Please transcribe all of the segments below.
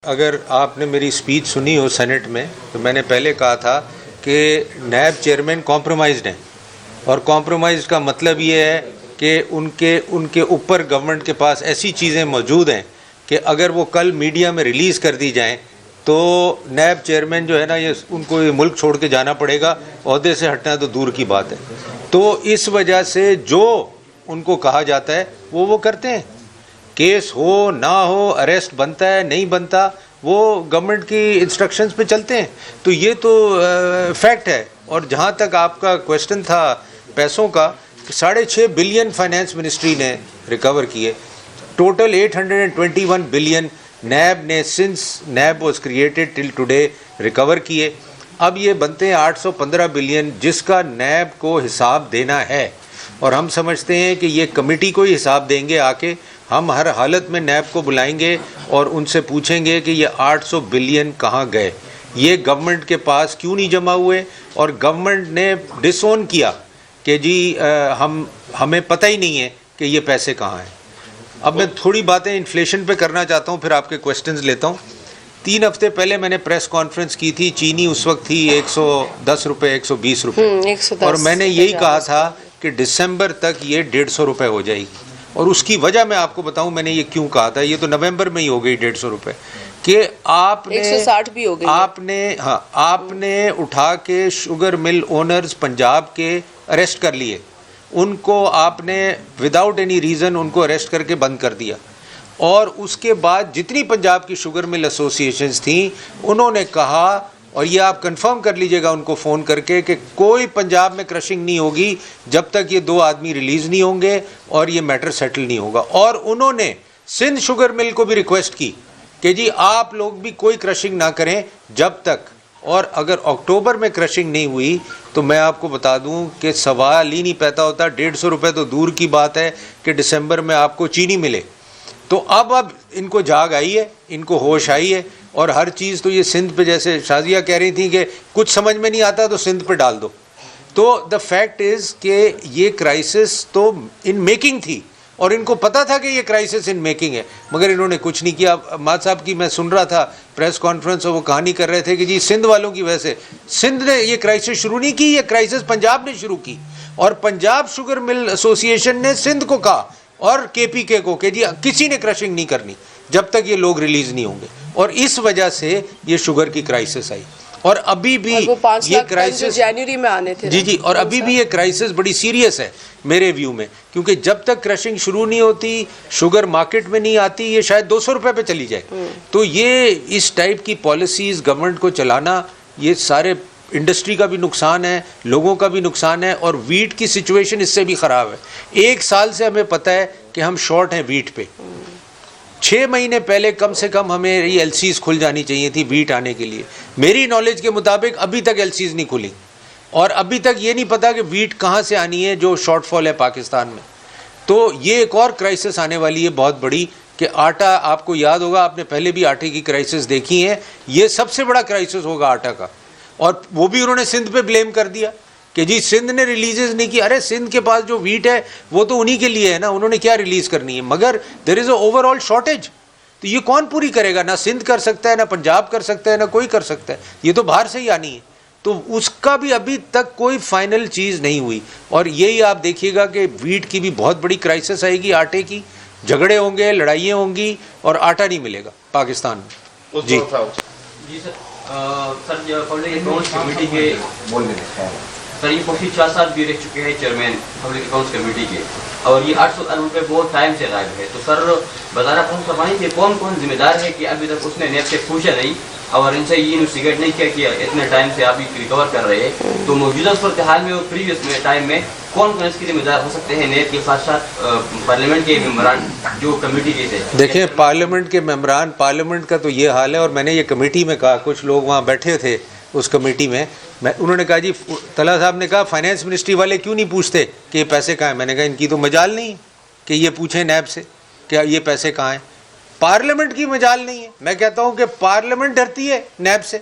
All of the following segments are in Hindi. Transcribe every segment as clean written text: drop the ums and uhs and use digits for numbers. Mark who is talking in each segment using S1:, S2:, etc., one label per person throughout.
S1: अगर आपने मेरी स्पीच सुनी हो सेनेट में तो मैंने पहले कहा था कि नैब चेयरमैन कॉम्प्रोमाइज्ड हैं और कॉम्प्रोमाइज़ का मतलब ये है कि उनके ऊपर गवर्नमेंट के पास ऐसी चीज़ें मौजूद हैं कि अगर वो कल मीडिया में रिलीज़ कर दी जाएं तो नैब चेयरमैन जो है ना ये उनको ये मुल्क छोड़ के जाना पड़ेगा, ओहदे से हटना तो दूर की बात है। तो इस वजह से जो उनको कहा जाता है वो करते हैं। केस हो ना हो, अरेस्ट बनता है नहीं बनता, वो गवर्नमेंट की इंस्ट्रक्शंस पे चलते हैं। तो ये तो फैक्ट है। और जहाँ तक आपका क्वेश्चन था पैसों का, 6.5 बिलियन फाइनेंस मिनिस्ट्री ने रिकवर किए, टोटल 821 बिलियन नैब ने since NAB was created till today recover किए। अब ये बनते हैं 815 बिलियन जिसका नैब को हिसाब देना है। और हम समझते हैं कि ये कमेटी को ही हिसाब देंगे आके। हम हर हालत में नैब को बुलाएंगे और उनसे पूछेंगे कि ये 800 बिलियन कहाँ गए, ये गवर्नमेंट के पास क्यों नहीं जमा हुए। और गवर्नमेंट ने डिसोन किया कि जी हमें पता ही नहीं है कि ये पैसे कहाँ हैं। अब मैं थोड़ी बातें इन्फ्लेशन पे करना चाहता हूँ, फिर आपके क्वेश्चंस लेता हूँ। 3 हफ्ते पहले मैंने प्रेस कॉन्फ्रेंस की थी। चीनी उस वक्त थी 110 रुपये, 120 रुपये, और मैंने यही कहा था कि दिसंबर तक ये 150 रुपये हो जाएगी। और उसकी वजह मैं आपको बताऊं मैंने ये क्यों कहा था। ये तो नवंबर में ही हो गई 150 रुपये कि आपने
S2: 160 भी हो गई।
S1: आपने उठा के शुगर मिल ओनर्स पंजाब के अरेस्ट कर लिए, उनको आपने विदाउट एनी रीज़न उनको अरेस्ट करके बंद कर दिया। और उसके बाद जितनी पंजाब की शुगर मिल एसोसिएशंस थी उन्होंने कहा, और ये आप कंफर्म कर लीजिएगा उनको फ़ोन करके, कि कोई पंजाब में क्रशिंग नहीं होगी जब तक ये 2 आदमी रिलीज़ नहीं होंगे और ये मैटर सेटल नहीं होगा। और उन्होंने सिंध शुगर मिल को भी रिक्वेस्ट की कि जी आप लोग भी कोई क्रशिंग ना करें जब तक, और अगर अक्टूबर में क्रशिंग नहीं हुई तो मैं आपको बता दूं कि सवाल ही नहीं पैदा होता। 150 रुपये तो दूर की बात है कि दिसंबर में आपको चीनी मिले। तो अब इनको जाग आई है, इनको होश आई है। और हर चीज़ तो ये सिंध पे, जैसे शाजिया कह रही थी कि कुछ समझ में नहीं आता तो सिंध पे डाल दो। तो द फैक्ट इज़ कि ये क्राइसिस तो इन मेकिंग थी और इनको पता था कि ये क्राइसिस इन मेकिंग है, मगर इन्होंने कुछ नहीं किया। माद साहब की मैं सुन रहा था प्रेस कॉन्फ्रेंस और वो कहानी कर रहे थे कि जी सिंध वालों की वजह से। सिंध ने ये क्राइसिस शुरू नहीं की, ये क्राइसिस पंजाब ने शुरू की। और पंजाब शुगर मिल एसोसिएशन ने सिंध को कहा और KPK को कि जी किसी ने क्रशिंग नहीं करनी जब तक ये लोग रिलीज नहीं होंगे। और इस वजह से ये शुगर की क्राइसिस आई। और अभी भी ये क्राइसिस
S2: जनवरी में आने थे
S1: जी, और अभी भी ये क्राइसिस बड़ी सीरियस है मेरे व्यू में, क्योंकि जब तक क्रशिंग शुरू नहीं होती, शुगर मार्केट में नहीं आती, ये शायद 200 रुपये पे चली जाए। तो ये इस टाइप की पॉलिसीज़ गवर्नमेंट को चलाना, ये सारे इंडस्ट्री का भी नुकसान है, लोगों का भी नुकसान है। और वीट की सिचुएशन इससे भी ख़राब है। 1 साल से हमें पता है कि हम शॉर्ट हैं वीट पे। 6 महीने पहले कम से कम हमें ये LCs खुल जानी चाहिए थी वीट आने के लिए। मेरी नॉलेज के मुताबिक अभी तक LCs नहीं खुली और अभी तक ये नहीं पता कि वीट कहाँ से आनी है जो शॉर्टफॉल है पाकिस्तान में। तो ये एक और क्राइसिस आने वाली है बहुत बड़ी कि आटा, आपको याद होगा, आपने पहले भी आटे की क्राइसिस देखी है, ये सबसे बड़ा क्राइसिस होगा आटा का। और वो भी उन्होंने सिंध पे ब्लेम कर दिया कि जी सिंध ने रिलीजेस नहीं की। अरे सिंध के पास जो वीट है वो तो उन्हीं के लिए है ना, उन्होंने क्या रिलीज़ करनी है। मगर there is a overall shortage, तो ये कौन पूरी करेगा? ना सिंध कर सकता है, ना पंजाब कर सकता है, ना कोई कर सकता है, ये तो बाहर से ही आनी है। तो उसका भी अभी तक कोई फाइनल चीज़ नहीं हुई। और यही आप देखिएगा कि वीट की भी बहुत बड़ी क्राइसिस आएगी, आटे की झगड़े होंगे, लड़ाइयाँ होंगी और आटा नहीं मिलेगा पाकिस्तान में। जी
S3: सर ये काफ़ी 4 साल भी रह चुके हैं चेयरमैन पब्लिक अकाउंट्स कमेटी के, और ये 800 अरब रुपये बहुत टाइम से गायब है। तो सर बताना पसंद करवाएं कि कौन कौन जिम्मेदार है कि अभी तक उसने नेब से पूछा नहीं और इनसे ये इन्वेस्टिगेट नहीं किया कि इतने टाइम से आप रिकवर कर रहे हैं। तो मौजूदा सूरत हाल में और प्रीवियस में टाइम में कौन कौन इसके जिम्मेदार हो सकते हैं नेब के साथ साथ पार्लियामेंट के मेम्बरान जो कमेटी के थे?
S1: देखिए, पार्लियामेंट के मेम्बरान, पार्लियामेंट का तो ये हाल है। और मैंने ये कमेटी में कहा, कुछ लोग वहाँ बैठे थे उस कमेटी में, उन्होंने कहा जी, तला साहब ने कहा फाइनेंस मिनिस्ट्री वाले क्यों नहीं पूछते कि ये पैसे कहाँ हैं। मैंने कहा इनकी तो मजाल नहीं है कि ये पूछें नैब से क्या ये पैसे कहाँ हैं। पार्लियामेंट की मजाल नहीं है। मैं कहता हूँ कि पार्लियामेंट डरती है नैब से,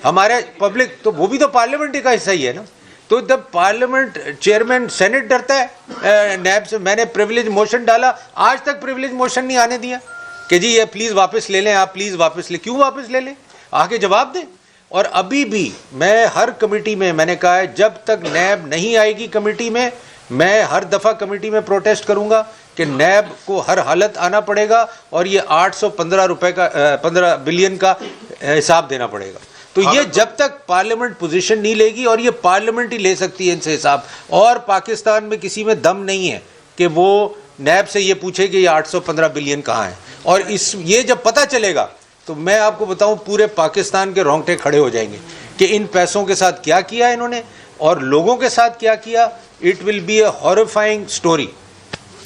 S1: हमारे पब्लिक, तो वो भी तो पार्लियामेंट का हिस्सा ही है ना। तो जब पार्लियामेंट चेयरमैन सेनेट डरता है नैब से। मैंने प्रिविलेज मोशन डाला, आज तक प्रिविलेज मोशन नहीं आने दिया। कि जी ये प्लीज़ वापस ले लें, आप प्लीज़ वापस ले, क्यों वापस ले लें, आके जवाब दें। और अभी भी मैं हर कमेटी में मैंने कहा है, जब तक नैब नहीं आएगी कमेटी में, मैं हर दफ़ा कमेटी में प्रोटेस्ट करूंगा कि नैब को हर हालत आना पड़ेगा और ये 815 रुपए का 15 बिलियन का हिसाब देना पड़ेगा। तो ये जब तक पार्लियामेंट पोजीशन नहीं लेगी, और ये पार्लियामेंट ही ले सकती है इनसे हिसाब, और पाकिस्तान में किसी में दम नहीं है कि वो नैब से ये पूछे कि ये 815 बिलियन कहाँ है। और इस ये जब पता चलेगा तो मैं आपको बताऊं, पूरे पाकिस्तान के रोंगटे खड़े हो जाएंगे कि इन पैसों के साथ क्या किया इन्होंने और लोगों के साथ क्या किया। It will be a horrifying story.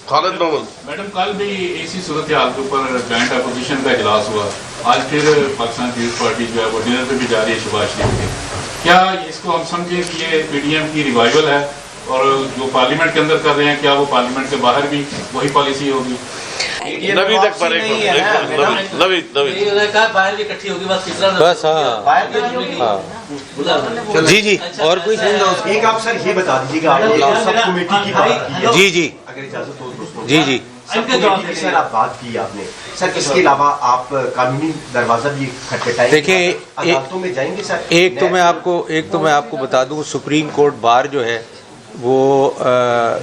S4: Khalid Mahmood
S5: madam, कल भी इसी सूरत हाल के ऊपर जॉइंट अपोजिशन का इजलास हुआ, आज फिर पाकिस्तान पीपल्स पार्टी जो है वो डिनर पे भी जा रही है शहबाज शरीफ के। क्या इसको हम समझें कि ये पीडीएम की रिवाइवल है, और जो पार्लियामेंट के अंदर कर रहे हैं क्या वो पार्लियामेंट के बाहर भी वही पॉलिसी होगी?
S4: नबी तक पर नबी
S3: बाहर भी इकट्ठी होगी
S1: बस। हाँ जी जी। और कोई
S6: एक आप सर ये बता दीजिएगा, सब कमेटी की बात की,
S1: जी जी
S6: अगर इजाजत हो
S1: जी जी,
S6: सब कमेटी की सर आप बात की आपने सर, इसके अलावा आप कानूनी दरवाजा भी खटखटाएंगे,
S1: देखिए
S6: अदालतों में जाएंगे सर।
S1: एक तो मैं आपको बता दूं, सुप्रीम कोर्ट बार जो है वो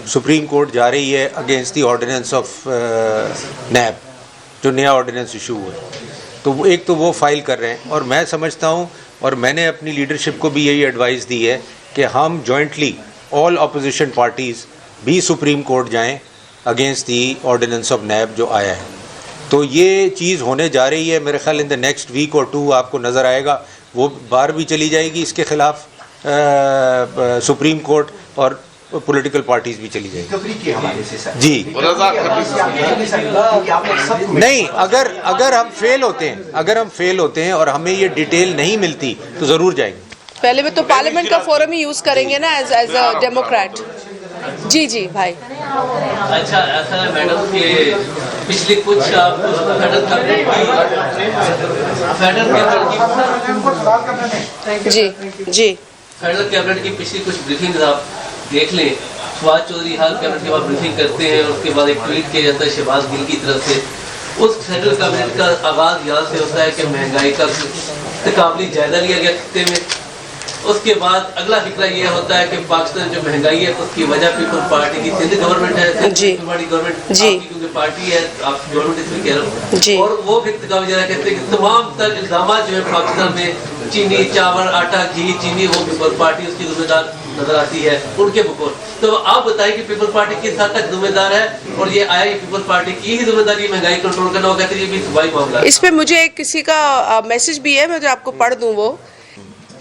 S1: सुप्रीम कोर्ट जा रही है अगेंस्ट दी ऑर्डिनेंस ऑफ नैब, जो नया ऑर्डिनेंस इशू हुआ है। तो वो एक तो वो फाइल कर रहे हैं, और मैं समझता हूँ, और मैंने अपनी लीडरशिप को भी यही एडवाइस दी है कि हम जॉइंटली ऑल अपोजिशन पार्टीज़ भी सुप्रीम कोर्ट जाएं अगेंस्ट दी ऑर्डिनेंस ऑफ नैब जो आया है। तो ये चीज़ होने जा रही है, मेरे ख्याल इन द नेक्स्ट वीक और 2 आपको नज़र आएगा, वो बार भी चली जाएगी इसके ख़िलाफ़ सुप्रीम कोर्ट, और पॉलिटिकल पार्टीज भी चली जाएगी
S6: रिकवरी के हवाले से सर।
S1: जी नहीं, अगर हम फेल होते हैं और हमें ये डिटेल नहीं मिलती तो ज़रूर जाएंगे।
S2: पहले में तो पार्लियामेंट का फोरम ही यूज करेंगे ना एज अ डेमोक्रेट। जी जी भाई।
S7: अच्छा, ऐसा है मैडम कि पिछले कुछ फेडरल कैबिनेट की पिछली कुछ ब्रीफिंग आप देख लें। शहबाज चौधरी हाल कैबिनेट के बाद ब्रीफिंग करते हैं और उसके बाद एक ट्वीट किया जाता है शहबाज गिल की तरफ से। उस फेडरल कैबिनेट का आगाज यहाँ से होता है कि महंगाई का तकाबली जायजा लिया गया खत्ते में। उसके बाद अगला फिक्रा ये होता है कि पाकिस्तान जो महंगाई है उसकी वजह पीपल पार्टी की सिंध गवर्नमेंट है, गवर्नमेंट क्योंकि पार्टी है, आप गवर्नमेंट इसमें कह रहे हो। और वो फिर तकाबली जायजा कहते हैं कि तमाम तर इल्जाम जो है पाकिस्तान में चीनी, चावल, आटा, घी, चीनी, वो पीपल पार्टी उसकी जिम्मेदार नजर आती है उनके ऊपर। तो आप बताएं कि पीपल पार्टी किस हद तक जिम्मेदार है, और ये आया पीपल पार्टी की ही जिम्मेदारी महंगाई कंट्रोल करना, वो कहते हैं ये भी सुबाई मामला है।
S2: इस पे मुझे एक किसी का मैसेज भी है, मैं जो आपको पढ़ दूं वो।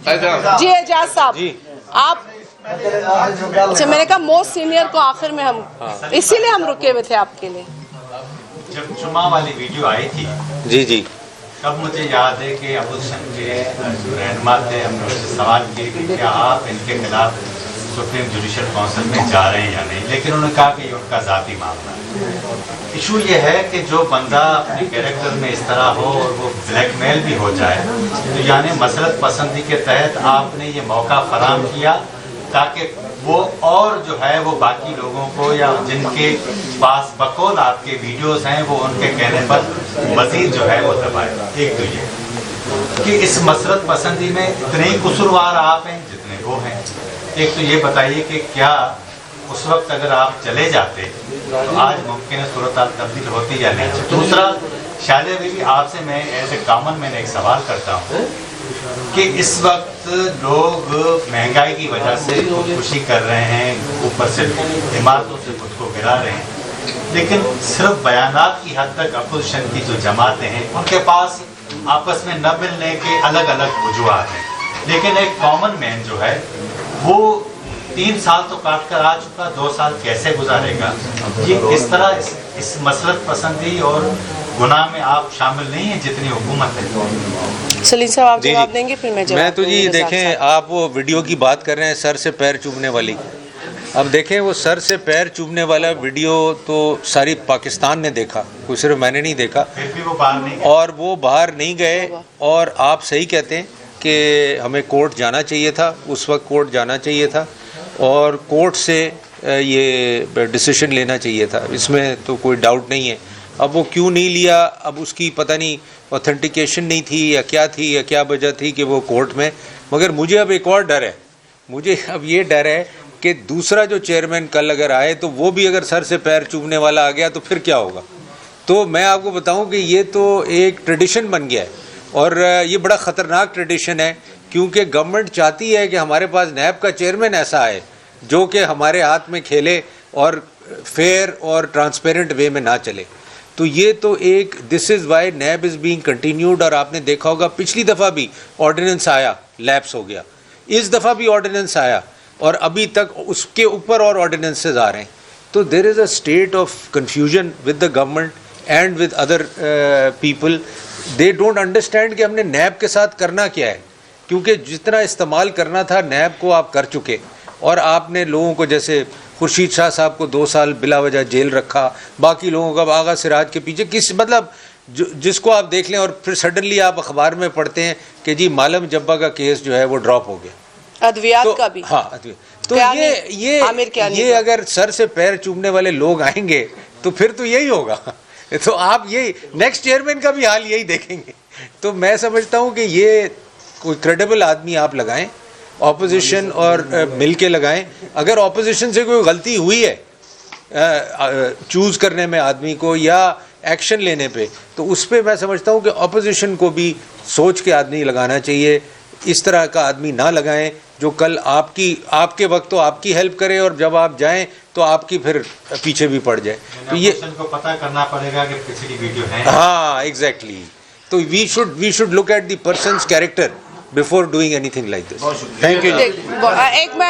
S2: जी एजाज साहब, आप अच्छा, मैंने कहा मोस्ट सीनियर को आखिर में हम इसीलिए हम रुके हुए थे आपके लिए।
S8: जब जुमा वाली वीडियो आई थी
S1: जी जी,
S8: तब मुझे याद है कि अपोजिशन के जो रहनुमा थे, हमने उनसे सवाल किए कि क्या आप इनके खिलाफ सुप्रीम जुडिशल काउंसिल में जा रहे हैं या नहीं, लेकिन उन्होंने कहा कि ये उनका ज़ाती मामला है। इशू ये है कि जो बंदा अपने कैरेक्टर में इस तरह हो और वो ब्लैकमेल भी हो जाए, तो यानी मसलत पसंदी के तहत आपने ये मौका फराहम किया ताकि वो और जो है वो बाकी लोगों को या जिनके पास बकौल आपके वीडियोस हैं वो उनके कहने पर मजीद जो है वो दबाए। एक तो ये कि इस मसरत पसंदी में इतने ही कसूरवार आप हैं जितने वो हैं। एक तो ये बताइए कि क्या उस वक्त अगर आप चले जाते तो आज मुमकिन है सूरत हाल तब्दील होती या नहीं। दूसरा, शालिया बीबी, आपसे मैं एज ए कॉमन मैन एक सवाल करता हूँ कि इस वक्त लोग महंगाई की वजह से खुदकुशी कर रहे हैं, ऊपर से इमारतों से खुद को गिरा रहे हैं, लेकिन सिर्फ बयानात की हद तक अपोजिशन की जो जमातें हैं उनके पास आपस में न मिलने के अलग अलग वजूहात हैं। लेकिन एक कॉमन मैन जो है वो 3 साल तो काट कर आ चुका, 2 साल कैसे गुजारेगा। ये इस तरह इस मसलत पसंदी और गुनाह में आप शामिल नहीं हैं जितनी हुकूमत है।
S2: सलीम साहब आप जवाब देंगे, फिर मैं जवाब
S1: मैं तो जी देखें, आप वो वीडियो की बात कर रहे हैं सर से पैर चूमने वाली। अब देखें, वो सर से पैर चूमने वाला वीडियो तो सारी पाकिस्तान ने देखा, कोई सिर्फ मैंने नहीं देखा,
S8: फिर भी वो बाहर नहीं गए।
S1: और वो बाहर नहीं गए। और आप सही कहते हैं कि हमें कोर्ट जाना चाहिए था, उस वक्त कोर्ट जाना चाहिए था और कोर्ट से ये डिसीजन लेना चाहिए था, इसमें तो कोई डाउट नहीं है। अब वो क्यों नहीं लिया, अब उसकी पता नहीं ऑथेंटिकेशन नहीं थी या क्या वजह थी कि वो कोर्ट में। मगर मुझे अब एक और डर है, मुझे अब ये डर है कि दूसरा जो चेयरमैन कल अगर आए तो वो भी अगर सर से पैर चूमने वाला आ गया तो फिर क्या होगा। तो मैं आपको बताऊं कि ये तो एक ट्रेडिशन बन गया है और ये बड़ा ख़तरनाक ट्रेडिशन है, क्योंकि गवर्नमेंट चाहती है कि हमारे पास नैब का चेयरमैन ऐसा आए जो कि हमारे हाथ में खेले और फेयर और ट्रांसपेरेंट वे में ना चले। तो ये तो एक this is why NAB is being continued. और आपने देखा होगा पिछली दफ़ा भी ऑर्डिनेंस आया, लैप्स हो गया, इस दफ़ा भी ऑर्डिनेंस आया और अभी तक उसके ऊपर और ऑर्डिनेंसेस आ रहे हैं। तो there is a state of confusion with the government and with other people. They don't understand कि हमने नैब के साथ करना क्या है, क्योंकि जितना इस्तेमाल करना था नैब को आप कर चुके और आपने लोगों को, जैसे खुर्शीद शाह साहब को 2 साल बिला वजह जेल रखा, बाकी लोगों का आगा सिराज के पीछे किस मतलब जिसको आप देख लें और फिर सडनली आप अखबार में पढ़ते हैं कि जी मालम जब्बा का केस जो है वो ड्रॉप हो गया,
S2: अद्वियात
S1: तो,
S2: का भी।
S1: हाँ तो ये अगर सर से पैर चूमने वाले लोग आएंगे तो फिर तो यही होगा। तो आप यही नेक्स्ट चेयरमैन का भी हाल यही देखेंगे। तो मैं समझता हूँ कि ये कोई क्रेडिबल आदमी आप लगाएं, ऑपोजिशन और मिल के लगाएं। अगर ऑपोजिशन से कोई गलती हुई है चूज़ करने में आदमी को या एक्शन लेने पे, तो उस पर मैं समझता हूँ कि ऑपोजिशन को भी सोच के आदमी लगाना चाहिए। इस तरह का आदमी ना लगाएं जो कल आपके वक्त तो आपकी हेल्प करे और जब आप जाएं तो आपकी फिर पीछे भी पड़ जाए। तो ये
S8: को पता करना पड़ेगा कि पिछली वीडियो है।
S1: हाँ एग्जैक्टली। तो we should look at the person's character before doing anything like this. Thank you.
S2: एक